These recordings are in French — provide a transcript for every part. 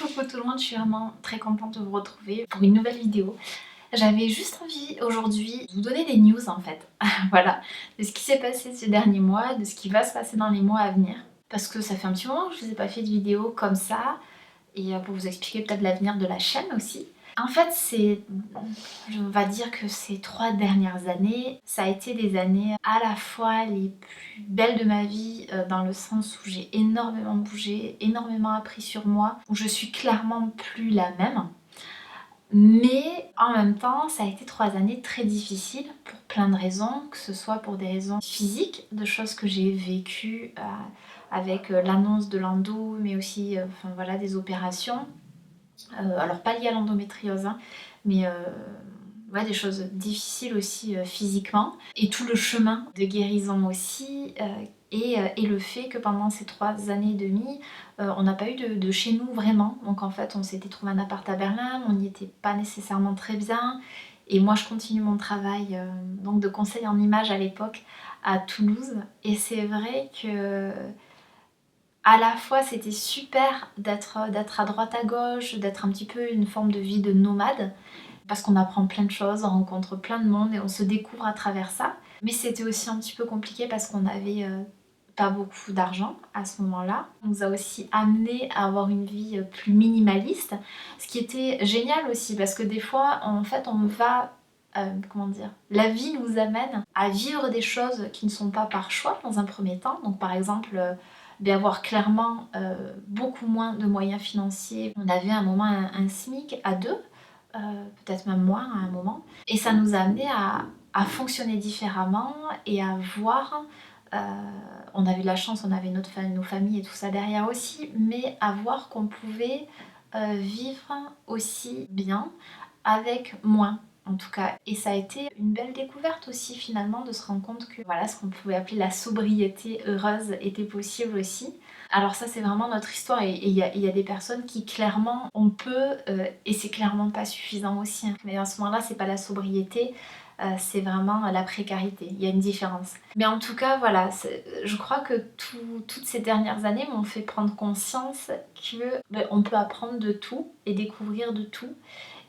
Coucou tout le monde, je suis vraiment très contente de vous retrouver pour une nouvelle vidéo. J'avais juste envie aujourd'hui de vous donner des news en fait, voilà, de ce qui s'est passé ces derniers mois, de ce qui va se passer dans les mois à venir. Parce que ça fait un petit moment que je vous ai pas fait de vidéo comme ça, et pour vous expliquer peut-être l'avenir de la chaîne aussi. En fait, on va dire que ces 3 dernières années, ça a été des années à la fois les plus belles de ma vie, dans le sens où j'ai énormément bougé, énormément appris sur moi, où je suis clairement plus la même. Mais en même temps, ça a été 3 années très difficiles pour plein de raisons, que ce soit pour des raisons physiques, de choses que j'ai vécues avec l'annonce de l'endo, mais aussi enfin, voilà, des opérations. Alors pas liées à l'endométriose, hein, mais ouais, des choses difficiles aussi physiquement. Et tout le chemin de guérison aussi. Et le fait que pendant ces 3 années et demie, on n'a pas eu de chez nous vraiment. Donc en fait, on s'était trouvé un appart à Berlin, on n'y était pas nécessairement très bien. Et moi, je continue mon travail donc de conseil en images à l'époque à Toulouse. Et c'est vrai que à la fois c'était super d'être à droite à gauche, d'être un petit peu une forme de vie de nomade, parce qu'on apprend plein de choses, on rencontre plein de monde et on se découvre à travers ça. Mais c'était aussi un petit peu compliqué parce qu'on avait pas beaucoup d'argent à ce moment-là. On nous a aussi amené à avoir une vie plus minimaliste, ce qui était génial aussi parce que des fois, en fait, on va comment dire, la vie nous amène à vivre des choses qui ne sont pas par choix dans un premier temps. Donc par exemple, d'avoir clairement beaucoup moins de moyens financiers. On avait à un moment un SMIC à deux, peut-être même moins à un moment. Et ça nous a amené à fonctionner différemment et à voir. euh, on avait de la chance, on avait nos familles et tout ça derrière aussi, mais à voir qu'on pouvait vivre aussi bien avec moins en tout cas. Et ça a été une belle découverte aussi finalement de se rendre compte que voilà, ce qu'on pouvait appeler la sobriété heureuse était possible aussi. Alors ça c'est vraiment notre histoire et il y a des personnes qui clairement on peut et c'est clairement pas suffisant aussi. Hein. Mais à ce moment-là c'est pas la sobriété, c'est vraiment la précarité, il y a une différence. Mais en tout cas voilà, je crois que toutes ces dernières années m'ont fait prendre conscience que on peut apprendre de tout et découvrir de tout.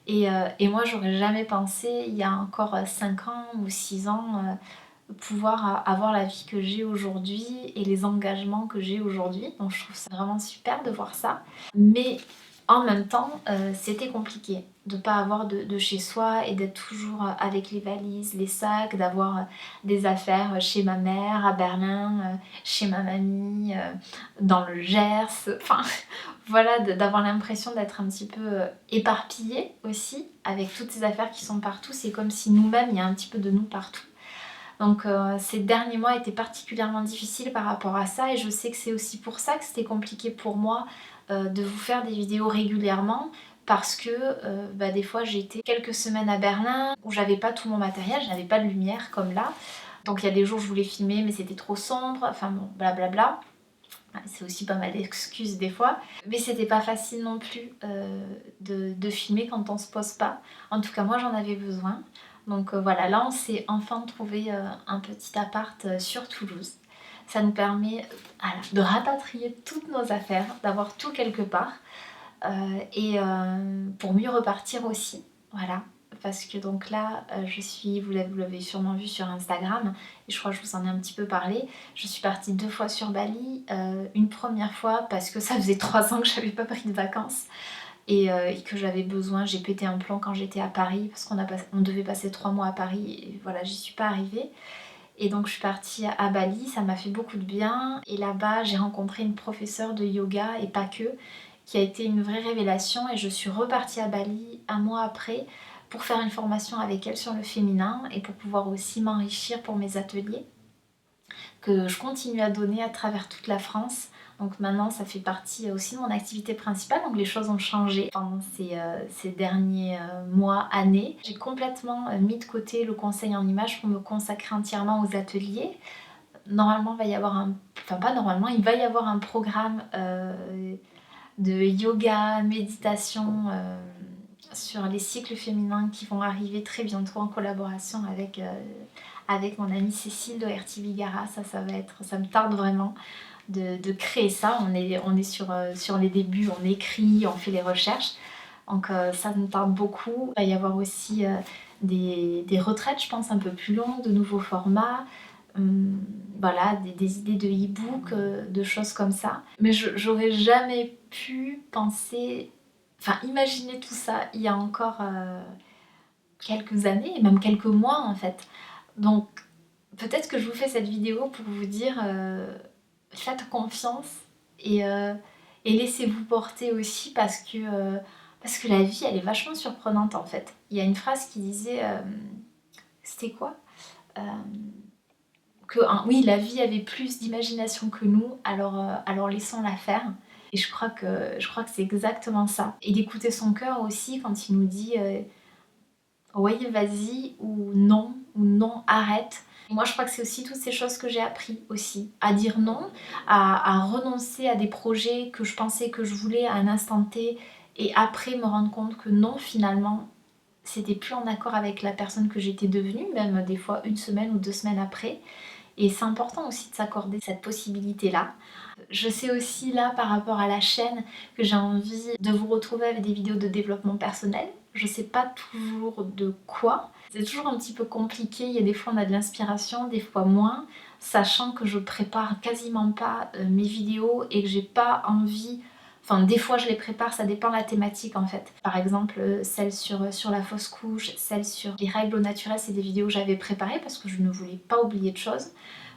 Et moi, j'aurais jamais pensé, il y a encore 5 ans ou 6 ans, pouvoir avoir la vie que j'ai aujourd'hui et les engagements que j'ai aujourd'hui. Donc je trouve ça vraiment super de voir ça. Mais en même temps, c'était compliqué de ne pas avoir de chez soi et d'être toujours avec les valises, les sacs, d'avoir des affaires chez ma mère, à Berlin, chez ma mamie, dans le Gers. Enfin, voilà, d'avoir l'impression d'être un petit peu éparpillée aussi, avec toutes ces affaires qui sont partout. C'est comme si nous-mêmes, il y a un petit peu de nous partout. Donc ces derniers mois étaient particulièrement difficiles par rapport à ça et je sais que c'est aussi pour ça que c'était compliqué pour moi de vous faire des vidéos régulièrement parce que des fois j'ai été quelques semaines à Berlin où j'avais pas tout mon matériel, je n'avais pas de lumière comme là. Donc il y a des jours je voulais filmer mais c'était trop sombre, enfin bon, blablabla. C'est aussi pas mal d'excuses des fois. Mais c'était pas facile non plus de filmer quand on se pose pas. En tout cas, moi j'en avais besoin. Donc voilà, là on s'est enfin trouvé un petit appart sur Toulouse. Ça nous permet voilà, de rapatrier toutes nos affaires, d'avoir tout quelque part. Et pour mieux repartir aussi. Voilà. Parce que donc là, je suis, vous l'avez sûrement vu sur Instagram, et je crois que je vous en ai un petit peu parlé, je suis partie 2 fois sur Bali, une première fois parce que ça faisait 3 ans que j'avais pas pris de vacances et que j'avais besoin, j'ai pété un plomb quand j'étais à Paris parce on devait passer 3 mois à Paris et voilà, j'y suis pas arrivée. Et donc je suis partie à Bali, ça m'a fait beaucoup de bien et là-bas j'ai rencontré une professeure de yoga et pas que, qui a été une vraie révélation et je suis repartie à Bali un mois après pour faire une formation avec elle sur le féminin et pour pouvoir aussi m'enrichir pour mes ateliers que je continue à donner à travers toute la France. Donc maintenant ça fait partie aussi de mon activité principale, donc les choses ont changé pendant ces derniers mois, années. J'ai complètement mis de côté le conseil en images pour me consacrer entièrement aux ateliers. Normalement il va y avoir enfin pas normalement, il va y avoir un programme de yoga, méditation sur les cycles féminins qui vont arriver très bientôt en collaboration avec mon amie Cécile de RT Vigara. Ça va être, ça me tarde vraiment. de créer ça. On est sur les débuts, on écrit, on fait les recherches. Donc ça me parle beaucoup. Il va y avoir aussi des retraites, je pense, un peu plus longues, de nouveaux formats. Voilà, des idées de e-book, de choses comme ça. Mais j'aurais jamais pu penser, enfin imaginer tout ça il y a encore quelques années, et même quelques mois en fait. Donc peut-être que je vous fais cette vidéo pour vous dire faites confiance et, euh, et laissez-vous porter aussi parce que la vie elle est vachement surprenante en fait. Il y a une phrase qui disait, c'était quoi? Euh, oui, la vie avait plus d'imagination que nous, alors laissons-la faire. Et je crois que c'est exactement ça. Et d'écouter son cœur aussi quand il nous dit oui, vas-y, ou non, arrête. Moi, je crois que c'est aussi toutes ces choses que j'ai appris aussi. À dire non, à renoncer à des projets que je pensais que je voulais à un instant T, et après me rendre compte que non, finalement, c'était plus en accord avec la personne que j'étais devenue, même des fois une semaine ou 2 semaines après. Et c'est important aussi de s'accorder cette possibilité-là. Je sais aussi là par rapport à la chaîne que j'ai envie de vous retrouver avec des vidéos de développement personnel. Je sais pas toujours de quoi. C'est toujours un petit peu compliqué, il y a des fois on a de l'inspiration, des fois moins, sachant que je prépare quasiment pas mes vidéos et que j'ai pas envie. Enfin, des fois je les prépare, ça dépend de la thématique en fait. Par exemple, celle sur la fausse couche, celle sur les règles au naturel, c'est des vidéos que j'avais préparées parce que je ne voulais pas oublier de choses.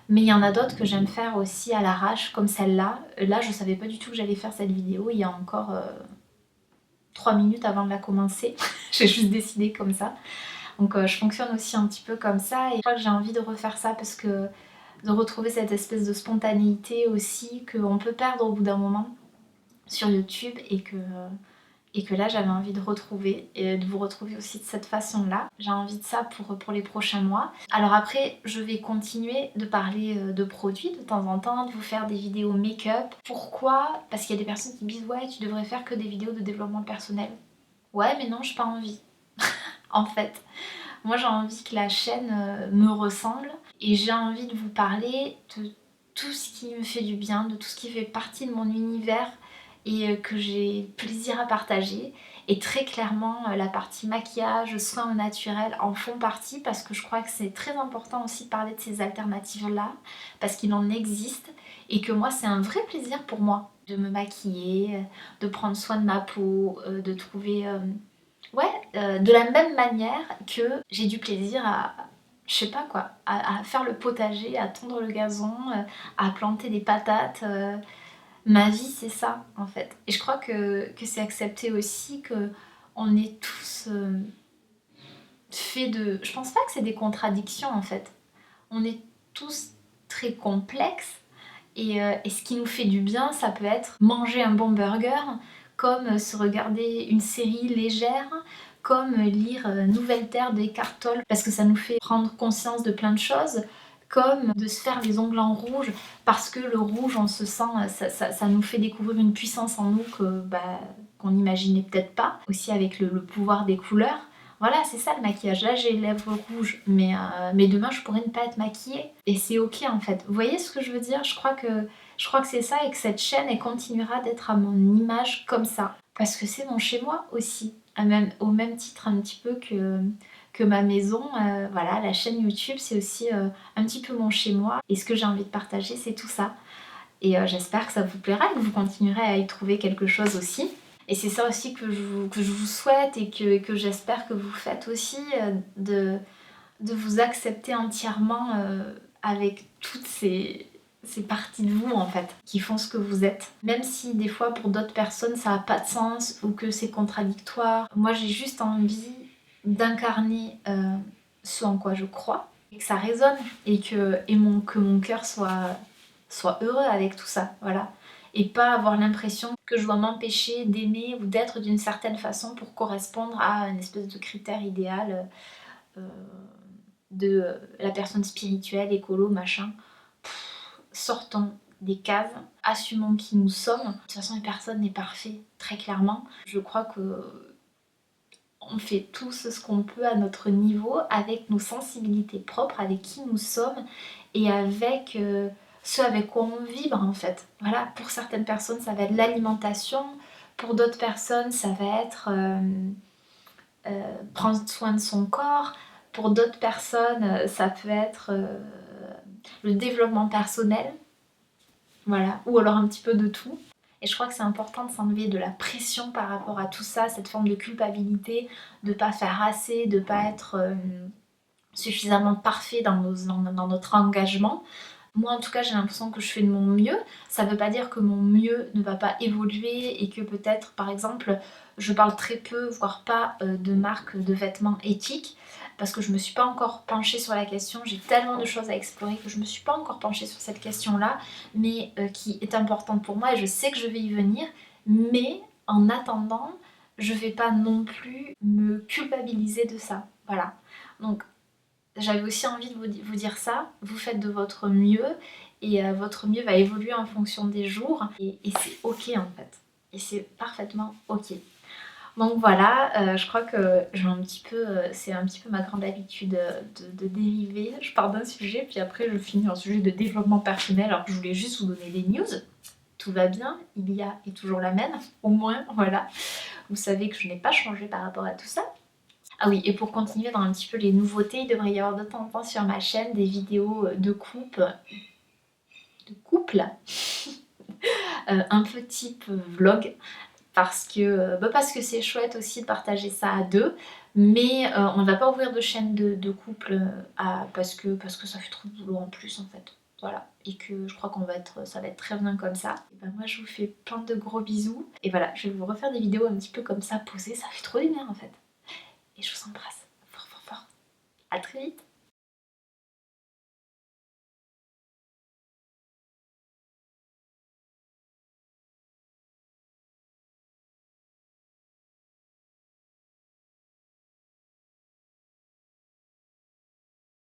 Mais il y en a d'autres que j'aime faire aussi à l'arrache, comme celle-là. Là, je savais pas du tout que j'allais faire cette vidéo il y a encore 3 minutes avant de la commencer. J'ai juste décidé comme ça. Donc je fonctionne aussi un petit peu comme ça et je crois que j'ai envie de refaire ça parce que de retrouver cette espèce de spontanéité aussi qu'on peut perdre au bout d'un moment sur YouTube et que là j'avais envie de retrouver et de vous retrouver aussi de cette façon-là. J'ai envie de ça pour les prochains mois. Alors après, je vais continuer de parler de produits de temps en temps, de vous faire des vidéos make-up. Pourquoi? Parce qu'il y a des personnes qui me disent ouais, tu devrais faire que des vidéos de développement personnel. Ouais, mais non, j'ai pas envie. En fait, moi j'ai envie que la chaîne me ressemble et j'ai envie de vous parler de tout ce qui me fait du bien, de tout ce qui fait partie de mon univers et que j'ai plaisir à partager. Et très clairement, la partie maquillage, soins au naturel en font partie parce que je crois que c'est très important aussi de parler de ces alternatives-là parce qu'il en existe et que moi c'est un vrai plaisir pour moi de me maquiller, de prendre soin de ma peau, de trouver ouais, de la même manière que j'ai du plaisir à, je sais pas quoi, à faire le potager, à tondre le gazon, à planter des patates. Ma vie, c'est ça, en fait. Et je crois que c'est accepter aussi que on est tous faits de... Je pense pas que c'est des contradictions, en fait. On est tous très complexes et ce qui nous fait du bien, ça peut être manger un bon burger, comme se regarder une série légère, comme lire Nouvelle Terre d'Eckhart Tolle, parce que ça nous fait prendre conscience de plein de choses, comme de se faire les ongles en rouge, parce que le rouge, on se sent, ça nous fait découvrir une puissance en nous qu'on n'imaginait peut-être pas, aussi avec le pouvoir des couleurs. Voilà, c'est ça le maquillage. Là, j'ai les lèvres rouges, mais demain, je pourrais ne pas être maquillée. Et c'est ok en fait. Vous voyez ce que je veux dire? Je crois que c'est ça et que cette chaîne, elle continuera d'être à mon image comme ça. Parce que c'est mon chez-moi aussi. Au même titre un petit peu que ma maison. Voilà, la chaîne YouTube, c'est aussi un petit peu mon chez-moi. Et ce que j'ai envie de partager, c'est tout ça. Et j'espère que ça vous plaira et que vous continuerez à y trouver quelque chose aussi. Et c'est ça aussi que je vous souhaite et que j'espère que vous faites aussi, de vous accepter entièrement avec toutes ces parties de vous en fait, qui font ce que vous êtes. Même si des fois pour d'autres personnes ça n'a pas de sens ou que c'est contradictoire, moi j'ai juste envie d'incarner ce en quoi je crois, et que ça résonne et que mon cœur soit heureux avec tout ça, voilà. Et pas avoir l'impression que je dois m'empêcher d'aimer ou d'être d'une certaine façon pour correspondre à une espèce de critère idéal de la personne spirituelle, écolo, machin. Sortons des cases, assumons qui nous sommes. De toute façon, personne n'est parfait, très clairement. Je crois que on fait tous ce qu'on peut à notre niveau, avec nos sensibilités propres, avec qui nous sommes et avec ce avec quoi on vibre en fait. Voilà, pour certaines personnes ça va être l'alimentation, pour d'autres personnes ça va être prendre soin de son corps, pour d'autres personnes ça peut être le développement personnel, voilà, ou alors un petit peu de tout. Et je crois que c'est important de s'enlever de la pression par rapport à tout ça, cette forme de culpabilité, de pas faire assez, de pas être suffisamment parfait dans notre engagement. Moi en tout cas j'ai l'impression que je fais de mon mieux. Ça veut pas dire que mon mieux ne va pas évoluer et que peut-être par exemple je parle très peu voire pas de marques de vêtements éthiques parce que je me suis pas encore penchée sur la question. J'ai tellement de choses à explorer que je me suis pas encore penchée sur cette question là, mais qui est importante pour moi et je sais que je vais y venir. Mais en attendant je vais pas non plus me culpabiliser de ça. Voilà. Donc j'avais aussi envie de vous dire ça, vous faites de votre mieux et votre mieux va évoluer en fonction des jours et c'est ok en fait. Et c'est parfaitement ok. Donc voilà, je crois que c'est un petit peu ma grande habitude de dériver. Je pars d'un sujet puis après je finis un sujet de développement personnel alors que je voulais juste vous donner des news. Tout va bien, Ilia est toujours la même, au moins voilà. Vous savez que je n'ai pas changé par rapport à tout ça. Ah oui, et pour continuer dans un petit peu les nouveautés, il devrait y avoir de temps en temps sur ma chaîne des vidéos de couple, un peu type vlog, parce que c'est chouette aussi de partager ça à deux, mais on ne va pas ouvrir de chaîne de couple parce que ça fait trop de boulot en plus en fait. Voilà, et que je crois ça va être très bien comme ça. Et ben moi je vous fais plein de gros bisous, et voilà, je vais vous refaire des vidéos un petit peu comme ça, posées, ça fait trop du bien en fait. Et je vous embrasse fort fort fort. À très vite.